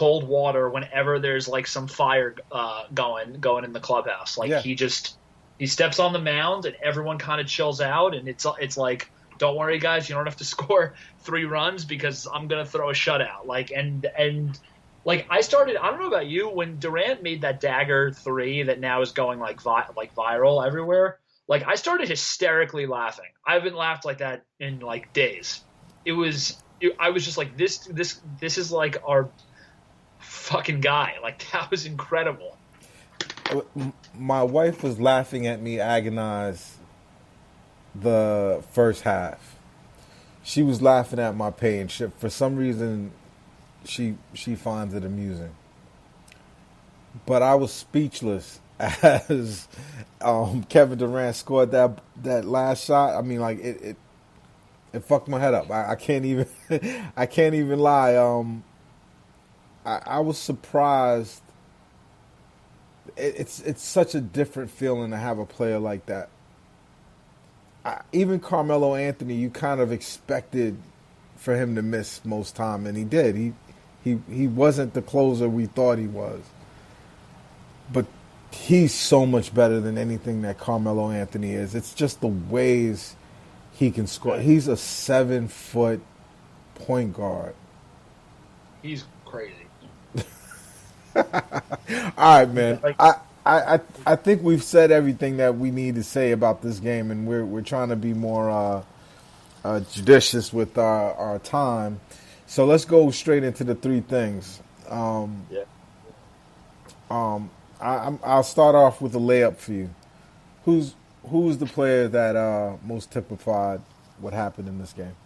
cold water whenever there's like some fire going in the clubhouse. Like Yeah. he steps on the mound and everyone kind of chills out, and it's like, don't worry guys, you don't have to score 3 runs because I'm gonna throw a shutout. Like and like I don't know about you, when Durant made that dagger three that now is going like viral everywhere. Like I started hysterically laughing. I haven't laughed like that in like days. I was just like, this is like our fucking guy. Like that was incredible. My wife was laughing at me agonize the first half. She was laughing at my pain. For some reason, she finds it amusing. But I was speechless as Kevin Durant scored that last shot. I mean, like it fucked my head up. I can't even I can't even lie. I was surprised. It's such a different feeling to have a player like that. Even Carmelo Anthony, you kind of expected for him to miss most time, and he did. He wasn't the closer we thought he was, but he's so much better than anything that Carmelo Anthony is. It's just the ways he can score. He's a 7-foot point guard. He's crazy. All right, man. I think we've said everything that we need to say about this game, and we're trying to be more judicious with our time. So let's go straight into the three things. I'll start off with a layup for you. Who's the player that most typified what happened in this game?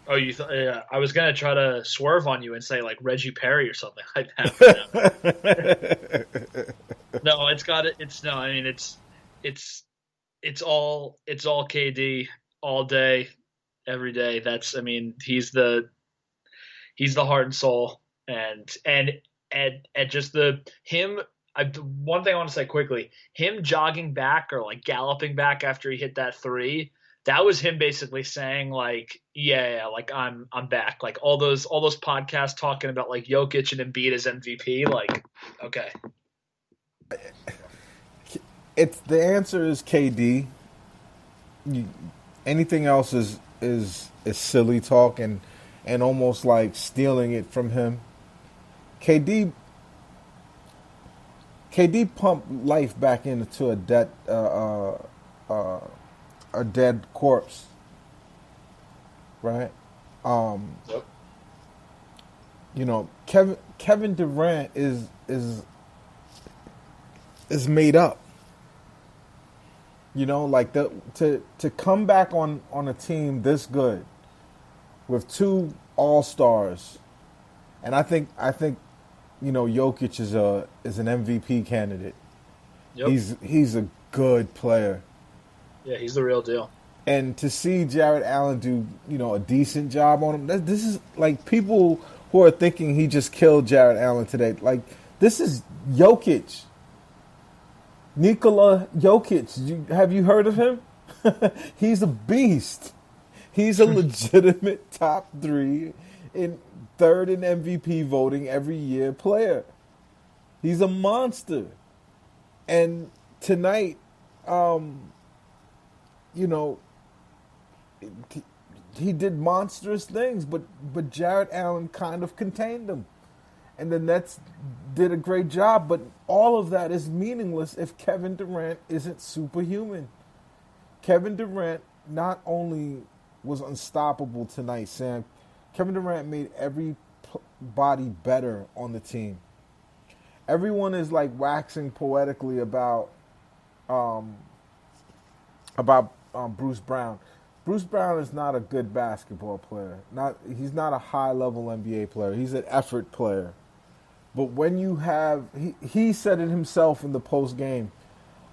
Oh, I was gonna try to swerve on you and say like Reggie Perry or something like that. No, it's got it. It's no. I mean, it's all KD all day, every day. That's. I mean, he's the heart and soul, and just him. One thing I want to say quickly: him jogging back or like galloping back after he hit that three. That was him basically saying like, yeah, like I'm back. Like all those podcasts talking about like Jokic and Embiid as MVP. Like, okay, It's the answer is KD. Anything else is silly talk and almost like stealing it from him. KD pumped life back into a dead corpse, right? Yep. You know, Kevin Durant is made up. You know, like to come back on a team this good with two all-stars, and I think you know Jokic is an MVP candidate. Yep. He's a good player. Yeah, he's the real deal. And to see Jarrett Allen do, you know, a decent job on him, this is like people who are thinking he just killed Jarrett Allen today. Like, this is Jokic. Nikola Jokic. Have you heard of him? He's a beast. He's a legitimate top 3 in third in MVP voting every year player. He's a monster. And tonight, you know, he did monstrous things, but Jarrett Allen kind of contained him. And the Nets did a great job, but all of that is meaningless if Kevin Durant isn't superhuman. Kevin Durant not only was unstoppable tonight, Sam, Kevin Durant made everybody better on the team. Everyone is like waxing poetically about Bruce Brown. Bruce Brown is not a good basketball player. He's not a high-level NBA player. He's an effort player. But when you have, he said it himself in the post game,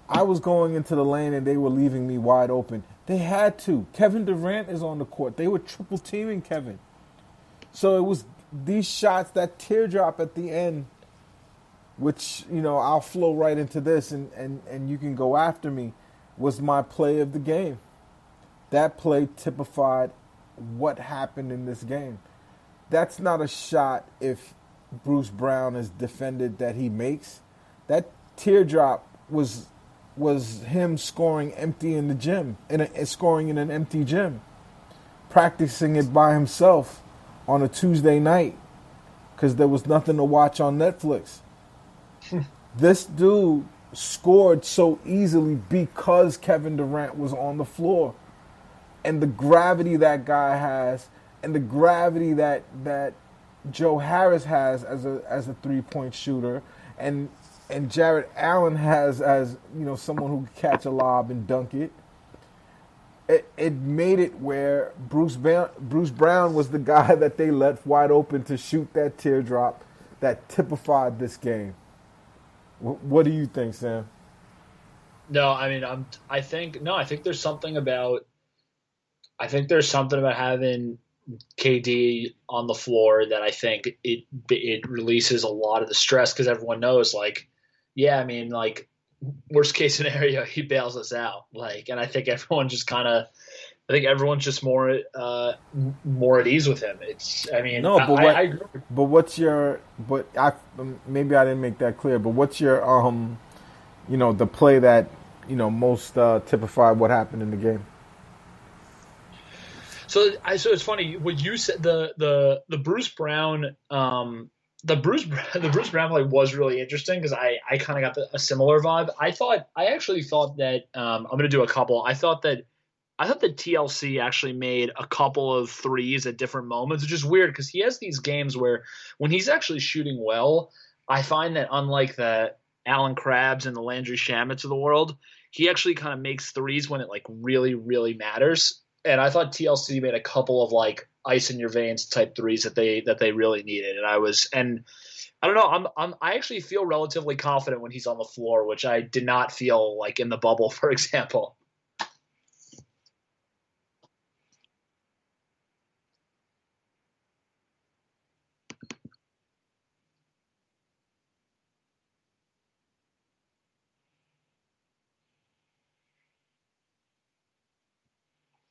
I was going into the lane and they were leaving me wide open. They had to. Kevin Durant is on the court. They were triple teaming Kevin. So it was these shots, that teardrop at the end, which, you know, I'll flow right into this and you can go after me, was my play of the game. That play typified what happened in this game. that's not a shot if Bruce Brown is defended that he makes. That teardrop was him scoring empty in the gym, scoring in an empty gym, practicing it by himself on a Tuesday night because there was nothing to watch on Netflix. This dude scored so easily because Kevin Durant was on the floor. And the gravity that guy has and the gravity that Joe Harris has as a 3-point shooter and Jared Allen has as someone who can catch a lob and dunk it. It made it where Bruce Brown was the guy that they let wide open to shoot that teardrop that typified this game. What do you think, Sam? No, I mean, I think no, I think there's something about I think there's something about having KD on the floor that I think it releases a lot of the stress because everyone knows, like, yeah, I mean, like, worst case scenario, he bails us out, like, and I think everyone just kind of, I think everyone's just more at ease with him. It's, I mean, No, I agree. but what's your, but I, maybe I didn't make that clear, but what's your, the play that, most typified what happened in the game? So it's funny what you said. The Bruce Brown the Bruce Brown play was really interesting because I kind of got a similar vibe. I actually thought that I'm gonna do a couple. I thought that TLC actually made a couple of threes at different moments, which is weird because he has these games where when he's actually shooting well, I find that unlike the Alan Krabs and the Landry Shamits of the world, he actually kind of makes threes when it like really, really matters. And I thought TLC made a couple of like ice in your veins type threes that they really needed. And I don't know, I actually feel relatively confident when he's on the floor, which I did not feel like in the bubble, for example.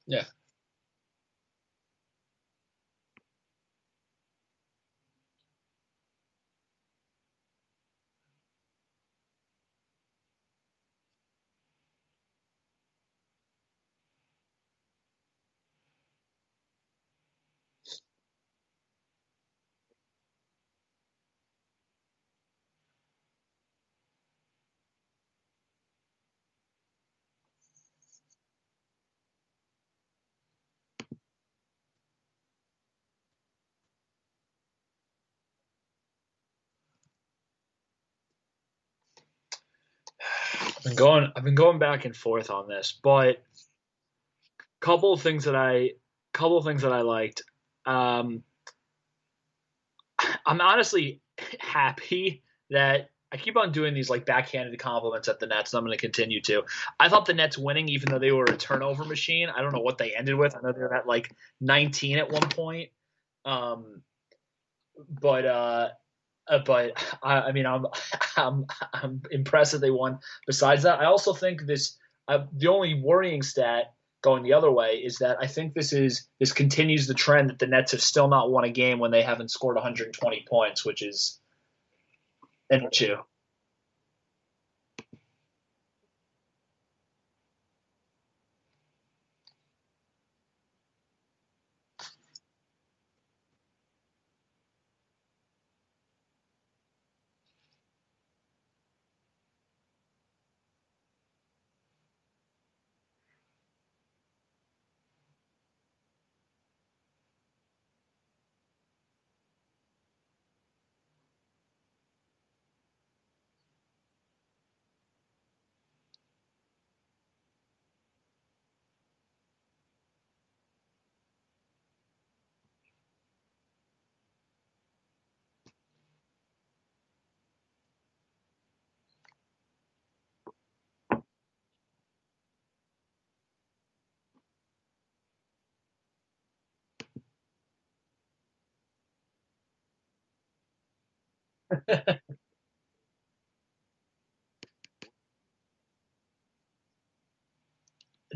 Yeah. I've been going back and forth on this, but couple of things that I couple of things that I liked. Um, I'm honestly happy that I keep on doing these like backhanded compliments at the Nets, and I'm going to continue to. I thought the Nets winning, even though they were a turnover machine. I don't know what they ended with. I know they were at like 19 at one point. Um, but I mean, I'm impressed that they won. Besides that, I also think the only worrying stat going the other way is that I think this continues the trend that the Nets have still not won a game when they haven't scored 120 points, which is an issue.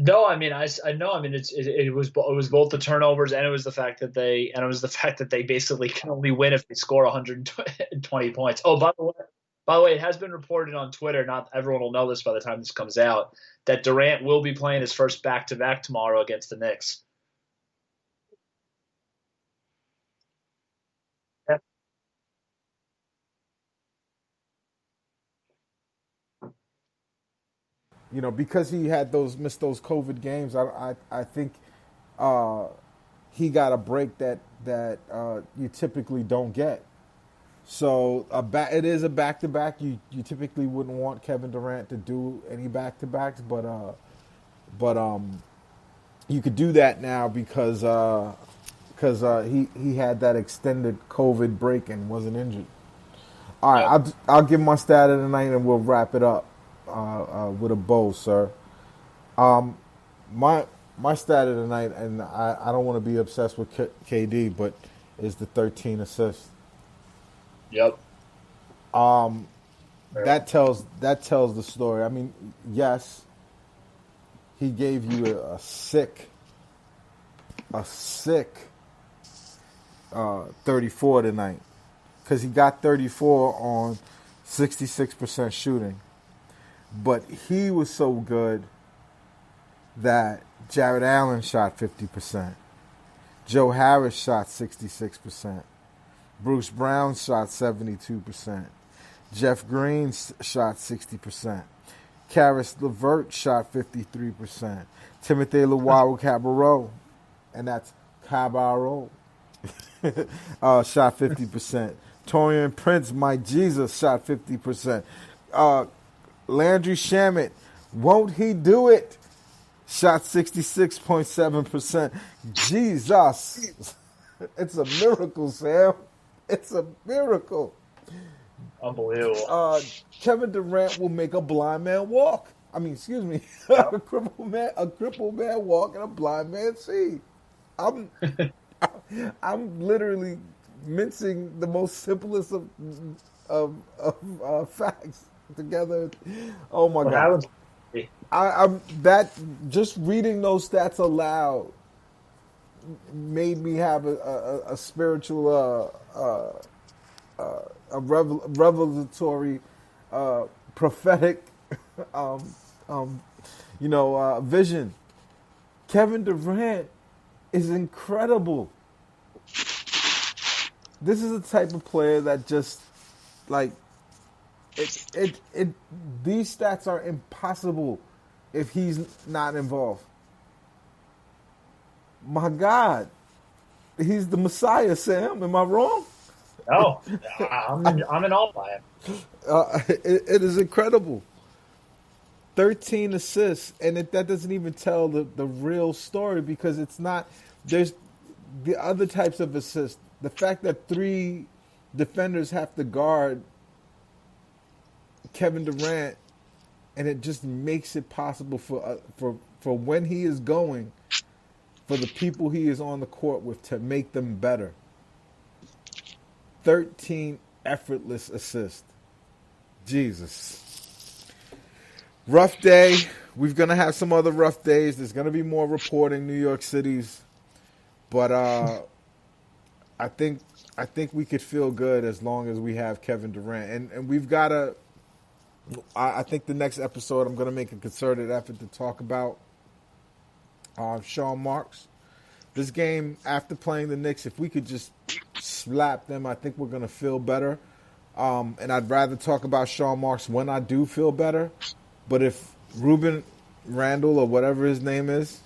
No, I mean, I know. I mean, it was both the turnovers and it was the fact that they basically can only win if they score 120 points. Oh, by the way, it has been reported on Twitter. Not everyone will know this by the time this comes out, that Durant will be playing his first back-to-back tomorrow against the Knicks. Yeah. Because he had those missed those COVID games. I think uh, he got a break that you typically don't get. So it is a back to back. You typically wouldn't want Kevin Durant to do any back to backs, but you could do that now because he had that extended COVID break and wasn't injured. All right, Yep. I'll give my stat of the night and we'll wrap it up with a bow, sir. Um, my my stat of the night, and I don't want to be obsessed with KD, but is the 13 assists. Yep. Um, that tells the story. I mean, yes, he gave you a sick 34 tonight because he got 34 on 66% shooting, but he was so good that Jared Allen shot 50%, Joe Harris shot 66%, Bruce Brown shot 72%, Jeff Green shot 60%, Karis LeVert shot 53%, Timothy Luwawu-Cabarrot, and that's Cabarro, shot 50%. Torian Prince, Mike Jesus, shot 50%. Landry Shamet, won't he do it? Shot 66.7%. Jesus. It's a miracle, Sam. It's a miracle. Unbelievable. Kevin Durant will make a blind man walk. I mean, excuse me, Yep. a crippled man walk and a blind man see. I'm I'm literally mincing the most simplest of facts together. Oh my What god! happens? I'm that just reading those stats aloud made me have a spiritual revelatory prophetic um, vision. Kevin Durant is incredible. This is the type of player that just like it these stats are impossible if he's not involved. My God, he's the Messiah, Sam. Am I wrong? No, I'm in awe by him. It is incredible. 13 assists, and that doesn't even tell the real story because it's not. There's the other types of assists. The fact that 3 defenders have to guard Kevin Durant, and it just makes it possible for when he is going, for the people he is on the court with to make them better. 13 effortless assists. Jesus. Rough day. We're going to have some other rough days. There's going to be more reporting New York City's. But I think we could feel good as long as we have Kevin Durant. And we've got to I think the next episode I'm going to make a concerted effort to talk about Sean Marks. This game, after playing the Knicks, if we could just slap them, I think we're going to feel better. And I'd rather talk about Sean Marks when I do feel better. But if Ruben Randall or whatever his name is,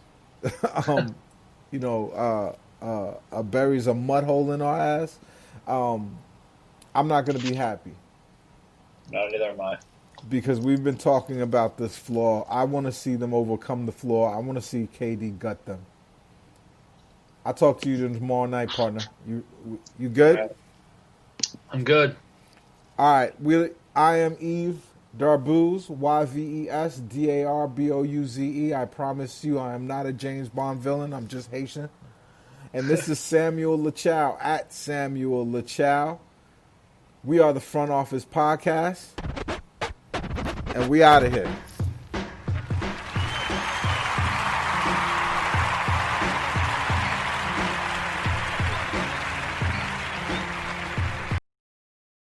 buries a mud hole in our ass, I'm not going to be happy. No, neither am I. Because we've been talking about this flaw. I want to see them overcome the flaw. I want to see KD gut them. I'll talk to you tomorrow night, partner. You good? Right. I'm good. All right. I am Eve Darbouze, YVES, DARBOUZE. I promise you I am not a James Bond villain. I'm just Haitian. And this is Samuel Lachow, at Samuel Lachow. We are the Front Office Podcast. And we out of here.